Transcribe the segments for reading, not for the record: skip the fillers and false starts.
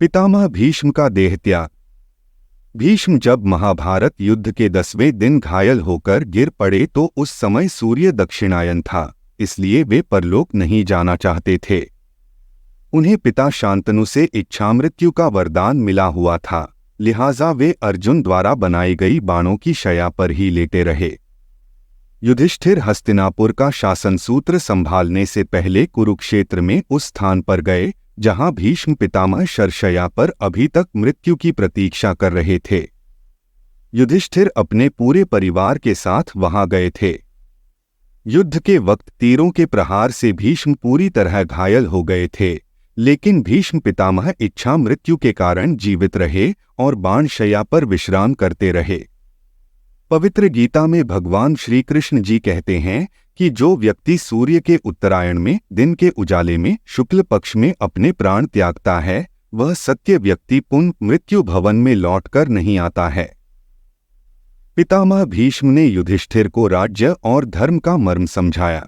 पितामह भीष्म का देहत्याग। भीष्म जब महाभारत युद्ध के 10वें दिन घायल होकर गिर पड़े तो उस समय सूर्य दक्षिणायन था, इसलिए वे परलोक नहीं जाना चाहते थे। उन्हें पिता शांतनु से इच्छामृत्यु का वरदान मिला हुआ था, लिहाजा वे अर्जुन द्वारा बनाई गई बाणों की शैया पर ही लेटे रहे। युधिष्ठिर हस्तिनापुर का शासन सूत्र संभालने से पहले कुरुक्षेत्र में उस स्थान पर गए जहां भीष्म पितामह शरशय्या पर अभी तक मृत्यु की प्रतीक्षा कर रहे थे। युधिष्ठिर अपने पूरे परिवार के साथ वहां गए थे। युद्ध के वक्त तीरों के प्रहार से भीष्म पूरी तरह घायल हो गए थे, लेकिन भीष्म पितामह इच्छा मृत्यु के कारण जीवित रहे और बाणशय्या पर विश्राम करते रहे। पवित्र गीता में भगवान श्री कृष्ण जी कहते हैं कि जो व्यक्ति सूर्य के उत्तरायण में दिन के उजाले में शुक्ल पक्ष में अपने प्राण त्यागता है, वह सत्य व्यक्ति पुनः मृत्यु भवन में लौटकर नहीं आता है। पितामह भीष्म ने युधिष्ठिर को राज्य और धर्म का मर्म समझाया।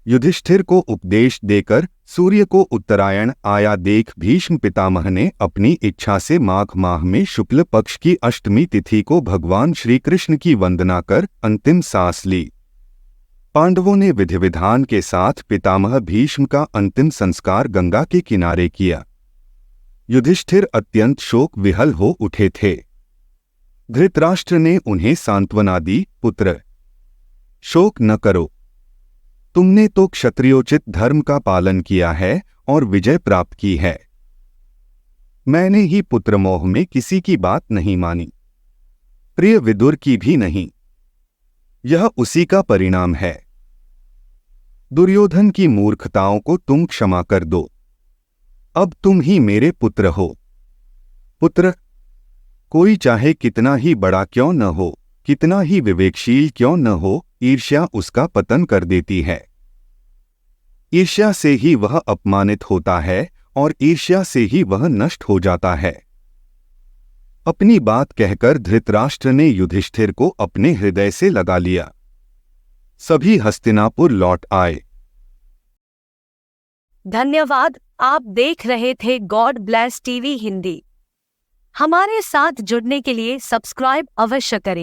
युधिष्ठिर को उपदेश देकर सूर्य को उत्तरायण आया देख भीष्म पितामह ने अपनी इच्छा से माघ माह में शुक्ल पक्ष की अष्टमी तिथि को भगवान श्री कृष्ण की वंदना कर अंतिम सांस ली। पांडवों ने विधि विधान के साथ पितामह भीष्म का अंतिम संस्कार गंगा के किनारे किया। युधिष्ठिर अत्यंत शोक विहल हो उठे थे। धृतराष्ट्र ने उन्हें सांत्वना दी, पुत्र, शोक न करो, तुमने तो क्षत्रियोचित धर्म का पालन किया है और विजय प्राप्त की है। मैंने ही पुत्र मोह में किसी की बात नहीं मानी, प्रिय विदुर की भी नहीं। यह उसी का परिणाम है। दुर्योधन की मूर्खताओं को तुम क्षमा कर दो। अब तुम ही मेरे पुत्र हो। पुत्र, कोई चाहे कितना ही बड़ा क्यों न हो, कितना ही विवेकशील क्यों न हो, ईर्ष्या उसका पतन कर देती है। ईर्ष्या से ही वह अपमानित होता है और ईर्ष्या से ही वह नष्ट हो जाता है। अपनी बात कहकर धृतराष्ट्र ने युधिष्ठिर को अपने हृदय से लगा लिया। सभी हस्तिनापुर लौट आए। धन्यवाद। आप देख रहे थे गॉड ब्लेस टीवी हिंदी। हमारे साथ जुड़ने के लिए सब्सक्राइब अवश्य करें।